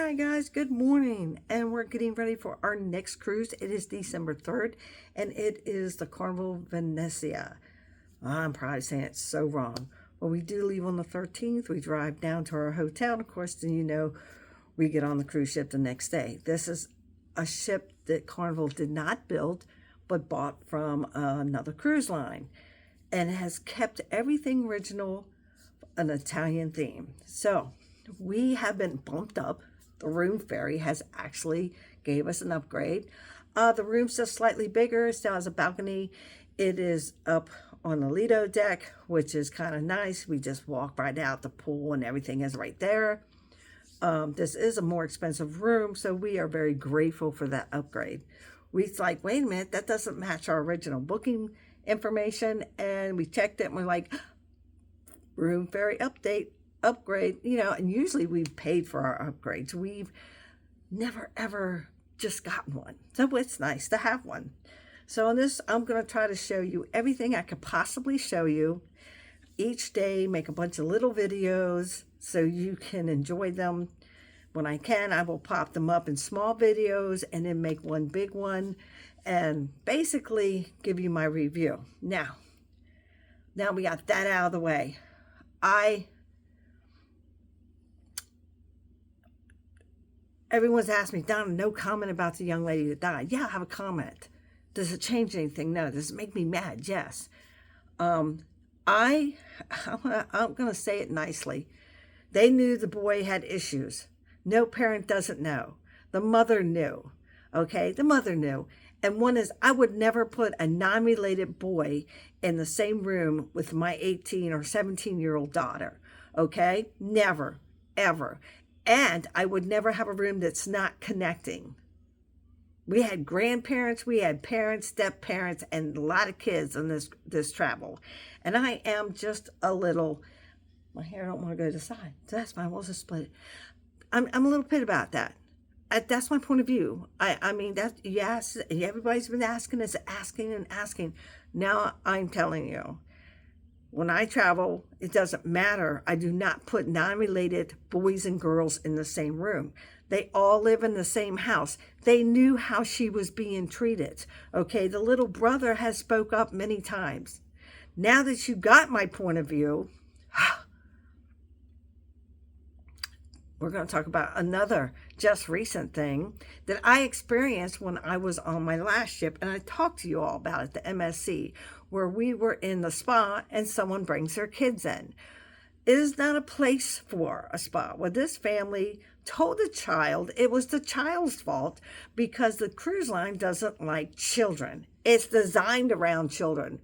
Hi guys, good morning. And we're getting ready for our next cruise. It is December 3rd and it is the Carnival Venezia. I'm probably saying it so wrong. But we do leave on the 13th. We drive down to our hotel. And of course, then we get on the cruise ship the next day. This is a ship that Carnival did not build, but bought from another cruise line. And has kept everything original, an Italian theme. So we have been bumped up. The room ferry has actually gave us an upgrade. The room's just slightly bigger. It still has a balcony. It is up on the Lido deck, which is kind of nice. We just walk right out. The pool and everything is right there. This is a more expensive room, so we are very grateful for that upgrade. We's like, wait a minute, that doesn't match our original booking information. And we checked it and we're like, room ferry upgrade, and usually we've paid for our upgrades. We've never ever just gotten one. So it's nice to have one. So on this, I'm going to try to show you everything I could possibly show you each day, make a bunch of little videos so you can enjoy them. When I can, I will pop them up in small videos and then make one big one and basically give you my review. Now we got that out of the way. Everyone's asked me, Donna, no comment about the young lady that died. Yeah, I have a comment. Does it change anything? No. Does it make me mad? Yes. I'm gonna say it nicely. They knew the boy had issues. No parent doesn't know. The mother knew. Okay, the mother knew. And one is, I would never put a non-related boy in the same room with my 18 or 17-year-old daughter. Okay, never, ever. And I would never have a room that's not connecting. We had grandparents, we had parents, step-parents, and a lot of kids on this travel. And I am just a little, my hair don't want to go to the side. So that's fine, we'll just split it. I'm a little pit about that. That's my point of view. I mean, yes, everybody's been asking us, asking. Now I'm telling you, when I travel, it doesn't matter. I do not put non-related boys and girls in the same room. They all live in the same house. They knew how she was being treated. Okay, the little brother has spoke up many times. Now that you got my point of view, we're going to talk about another just recent thing that I experienced when I was on my last ship. And I talked to you all about it, the MSC, where we were in the spa and someone brings their kids in. It is not a place for a spa. Well, this family told the child it was the child's fault because the cruise line doesn't like children. It's designed around children.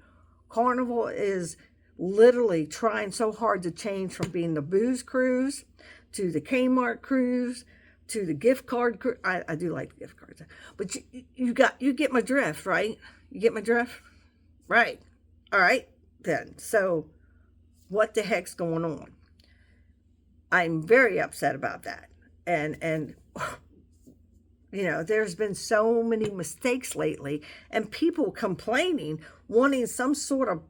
Carnival is literally trying so hard to change from being the booze cruise to the Kmart cruise, to the gift card cruise. I do like gift cards, but you get my drift, right? You get my drift? Right. All right, then. So what the heck's going on? I'm very upset about that. And there's been so many mistakes lately and people complaining, wanting some sort of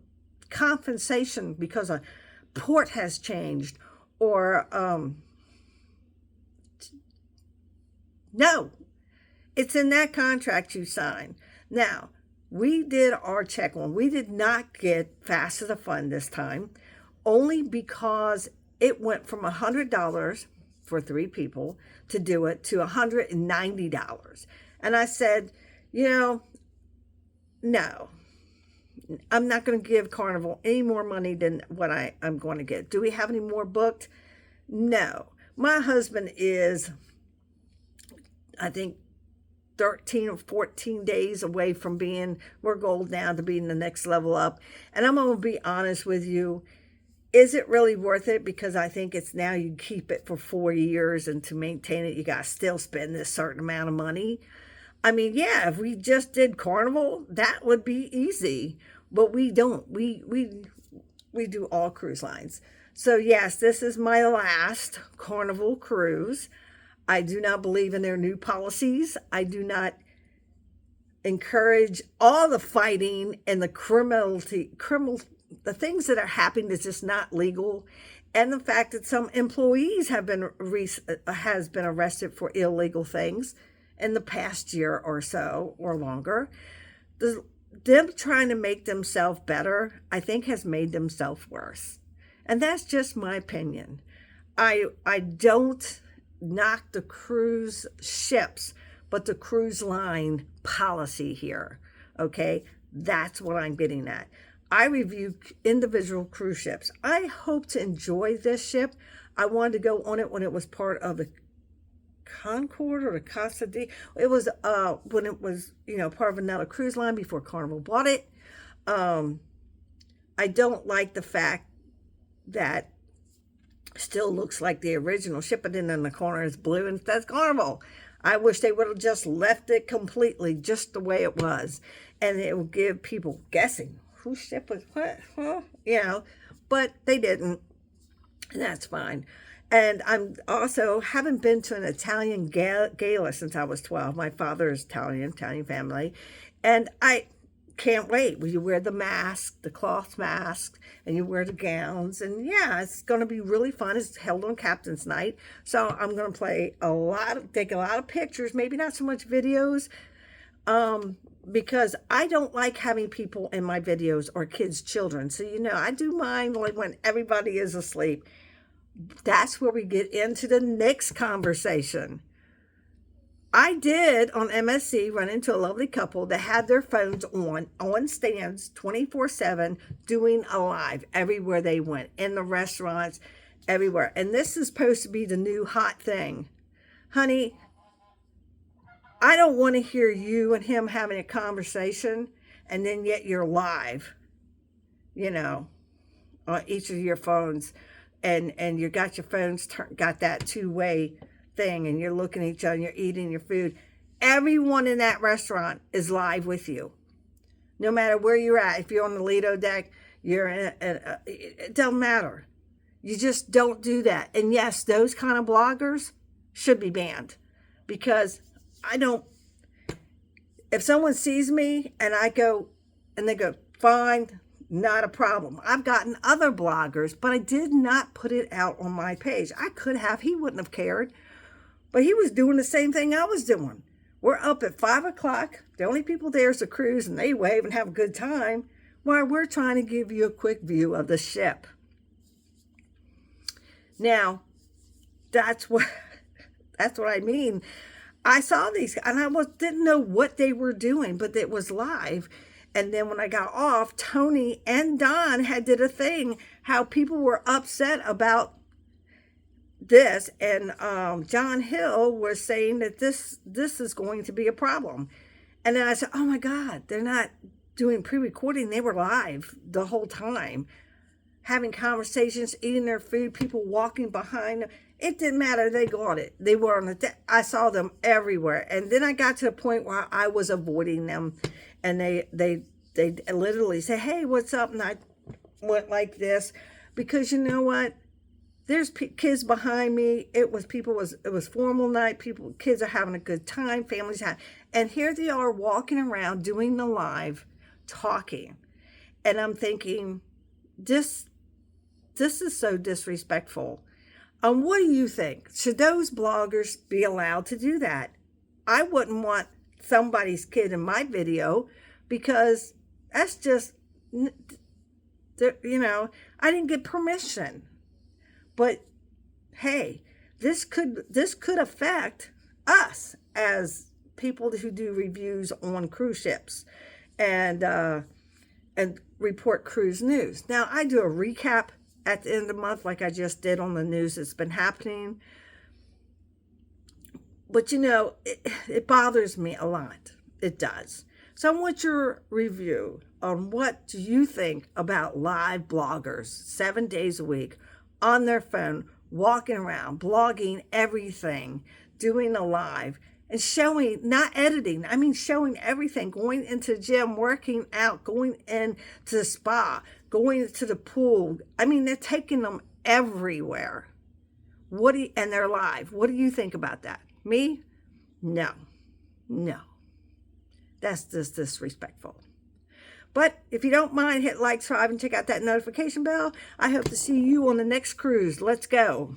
compensation because a port has changed or no, it's in that contract you signed. Now, we did our check one. We did not get Fast as a Fun this time, only because it went from $100 for 3 people to do it to $190. And I said, no, I'm not going to give Carnival any more money than what I'm going to get. Do we have any more booked? No. My husband is, I think, 13 or 14 days away from we're gold down to being the next level up. And I'm going to be honest with you. Is it really worth it? Because I think it's now you keep it for 4 years and to maintain it, you got to still spend this certain amount of money. I mean, yeah, if we just did Carnival, that would be easy, but we don't. We do all cruise lines. So yes, this is my last Carnival cruise. I do not believe in their new policies. I do not encourage all the fighting and the criminal, the things that are happening that's just not legal. and the fact that some employees have been has been arrested for illegal things in the past year or so or longer. Them trying to make themselves better, I think, has made themselves worse. And that's just my opinion. I don't knock the cruise ships, but the cruise line policy here. Okay? That's what I'm getting at. I review individual cruise ships. I hope to enjoy this ship. I wanted to go on it when it was part of the Concord or the Casa D. It was when it was, part of another cruise line before Carnival bought it. I don't like the fact that still looks like the original ship, but then in the corner is blue and says Carnival. I wish they would have just left it completely just the way it was, and it would give people guessing whose ship was what, but they didn't, and that's fine. And I'm also haven't been to an Italian gala since I was 12. My father is Italian family, and I can't wait. You wear the mask, the cloth mask, and you wear the gowns, and yeah, it's going to be really fun. It's held on Captain's Night, so I'm going to take a lot of pictures, maybe not so much videos, because I don't like having people in my videos or kids' children. So, I do mine like when everybody is asleep. That's where we get into the next conversation. I did on MSC run into a lovely couple that had their phones on stands 24/7 doing a live everywhere they went, in the restaurants, everywhere. And this is supposed to be the new hot thing. Honey, I don't want to hear you and him having a conversation and then yet you're live, on each of your phones. And you got your phones got that two-way thing, and you're looking at each other and you're eating your food. Everyone in that restaurant is live with you. No matter where you're at, if you're on the Lido deck, you're in it doesn't matter. You just don't do that. And yes, those kind of bloggers should be banned, because if someone sees me and I go, and they go, fine, not a problem. I've gotten other bloggers, but I did not put it out on my page. I could have, he wouldn't have cared, but he was doing the same thing I was doing. We're up at 5 o'clock. The only people there is the cruise, and they wave and have a good time while we're trying to give you a quick view of the ship. Now, that's what I mean. I saw these, and I didn't know what they were doing, but it was live. And then when I got off, Tony and Don did a thing, how people were upset about this. And John Hill was saying that this is going to be a problem. And then I said, oh my God, they're not doing pre-recording. They were live the whole time, having conversations, eating their food, people walking behind them. It didn't matter. They got it. They were on the deck. I saw them everywhere. And then I got to a point where I was avoiding them. And they literally say, hey, what's up? And I went like this, because you know what? There's kids behind me. It was formal night. Kids are having a good time. Families and here they are walking around doing the live, talking. And I'm thinking, this is so disrespectful. What do you think? Should those bloggers be allowed to do that? I wouldn't want somebody's kid in my video, because that's just, I didn't get permission. But hey, this could affect us as people who do reviews on cruise ships and report cruise news. Now, I do a recap at the end of the month, like I just did on the news that's been happening. But it bothers me a lot. It does. So I want your review on what do you think about live bloggers 7 days a week on their phone, walking around, blogging everything, doing a live, and showing, not editing, I mean showing everything, going into the gym, working out, going into the spa, going to the pool. I mean, they're taking them everywhere. And they're live. What do you think about that? Me? No. That's just disrespectful. But if you don't mind, hit like, subscribe, and check out that notification bell. I hope to see you on the next cruise. Let's go.